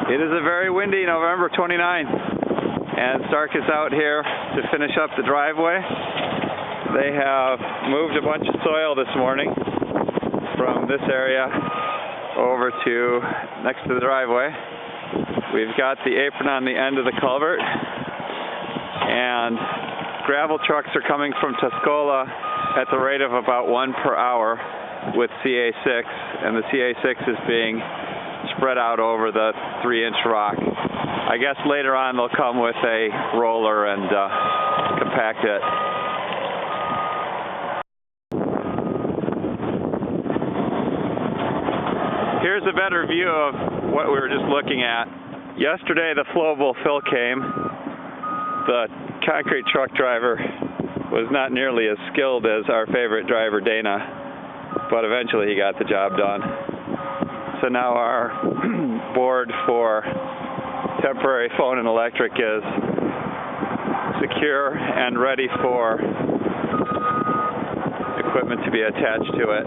It is a very windy November 29th, and Stark is out here to finish up the driveway. They have moved a bunch of soil this morning from this area over to next to the driveway. We've got the apron on the end of the culvert, and gravel trucks are coming from Tuscola at the rate of about 1 per hour with CA6, and the CA6 is being spread out over the 3-inch rock. I guess later on they'll come with a roller and compact it. Here's a better view of what we were just looking at. Yesterday the flowable fill came. The concrete truck driver was not nearly as skilled as our favorite driver, Dana, but eventually he got the job done. So now our board for temporary phone and electric is secure and ready for equipment to be attached to it.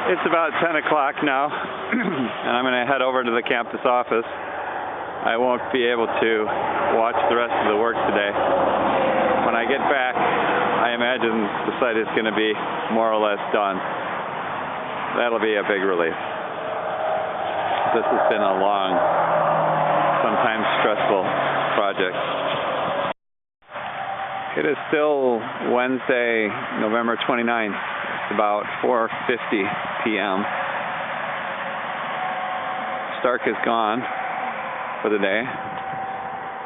It's about 10 o'clock now, and I'm going to head over to the campus office. I won't be able to watch the rest of the work today. When I get back, I imagine the site is going to be more or less done. That'll be a big relief. This has been a long, sometimes stressful project. It is still Wednesday, November 29th. It's about 4:50 p.m. Stark is gone for the day,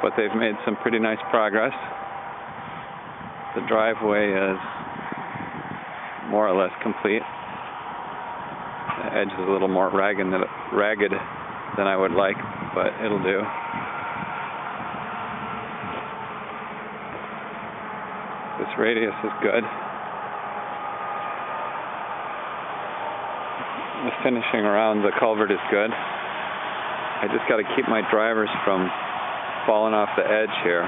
but they've made some pretty nice progress. The driveway is more or less complete. The edge is a little more ragged than I would like, but it'll do. This radius is good. The finishing around the culvert is good. I just got to keep my drivers from falling off the edge here.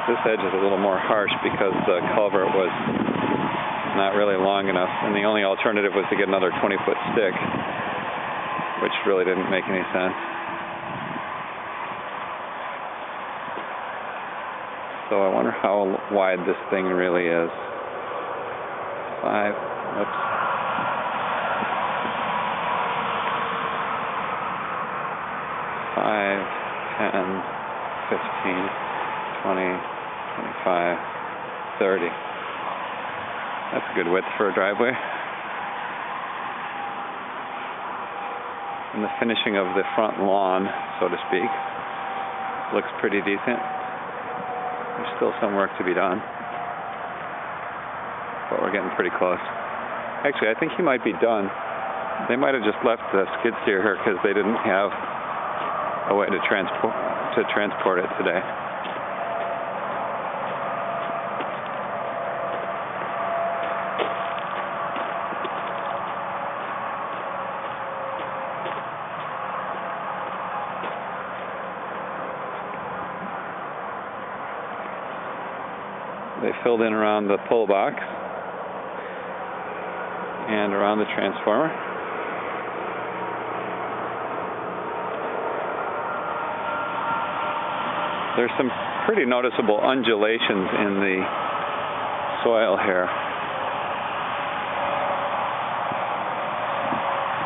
This edge is a little more harsh because the culvert was not really long enough, and the only alternative was to get another 20-foot stick, which really didn't make any sense. So I wonder how wide this thing really is. 5, 10, 15, 20, 25, 30. That's a good width for a driveway. And the finishing of the front lawn, so to speak, looks pretty decent. There's still some work to be done, but we're getting pretty close. Actually, I think he might be done. They might have just left the skid steer here because they didn't have a way to transport it today. They filled in around the pull box and around the transformer. There's some pretty noticeable undulations in the soil here.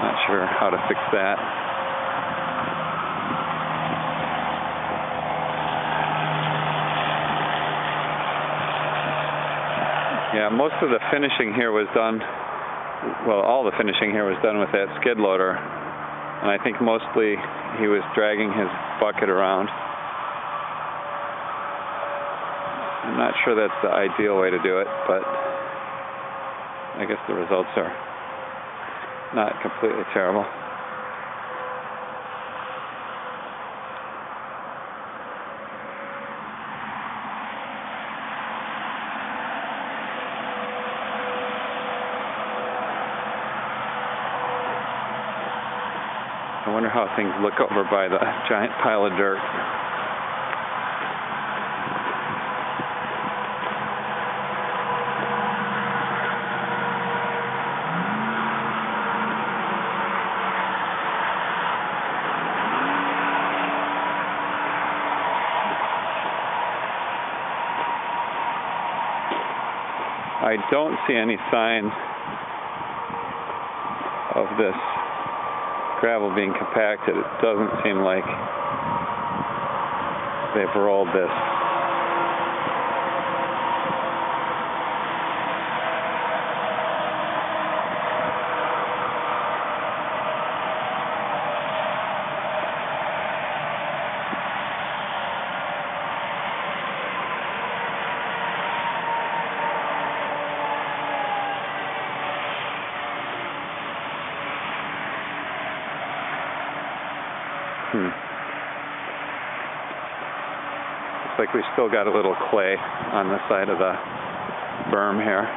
Not sure how to fix that. Yeah, most of the finishing here was done, well, all the finishing here was done with that skid loader, and I think mostly he was dragging his bucket around. I'm not sure that's the ideal way to do it, but I guess the results are not completely terrible. I wonder how things look over by the giant pile of dirt. I don't see any sign of this gravel being compacted. It doesn't seem like they've rolled this. Looks like we still got a little clay on the side of the berm here.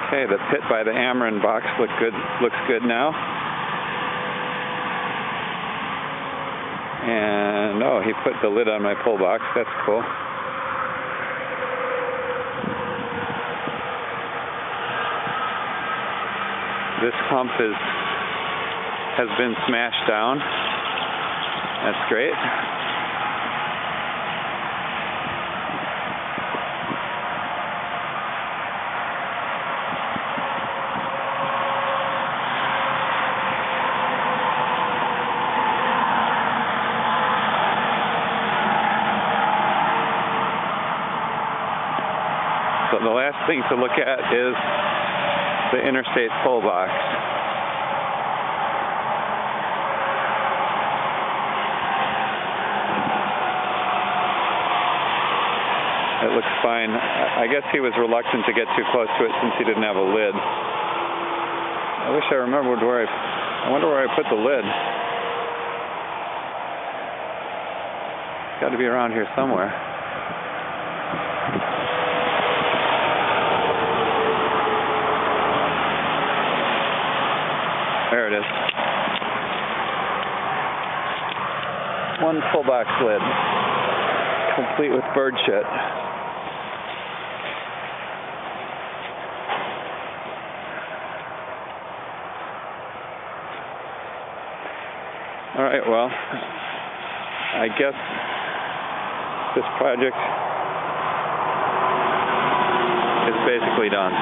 Okay, the pit by the Ameren box looks good now. And oh, he put the lid on my pull box. That's cool. This hump has been smashed down. That's great. So the last thing to look at is the interstate pull box. It looks fine. I guess he was reluctant to get too close to it since he didn't have a lid. I wish I remembered where I wonder where I put the lid. It's got to be around here somewhere. There it is. One full box lid, complete with bird shit. All right, well, I guess this project is basically done.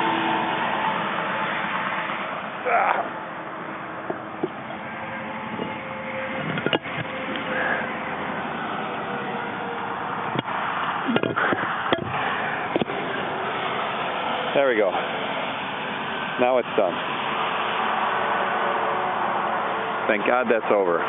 There we go. Now it's done. Thank God that's over.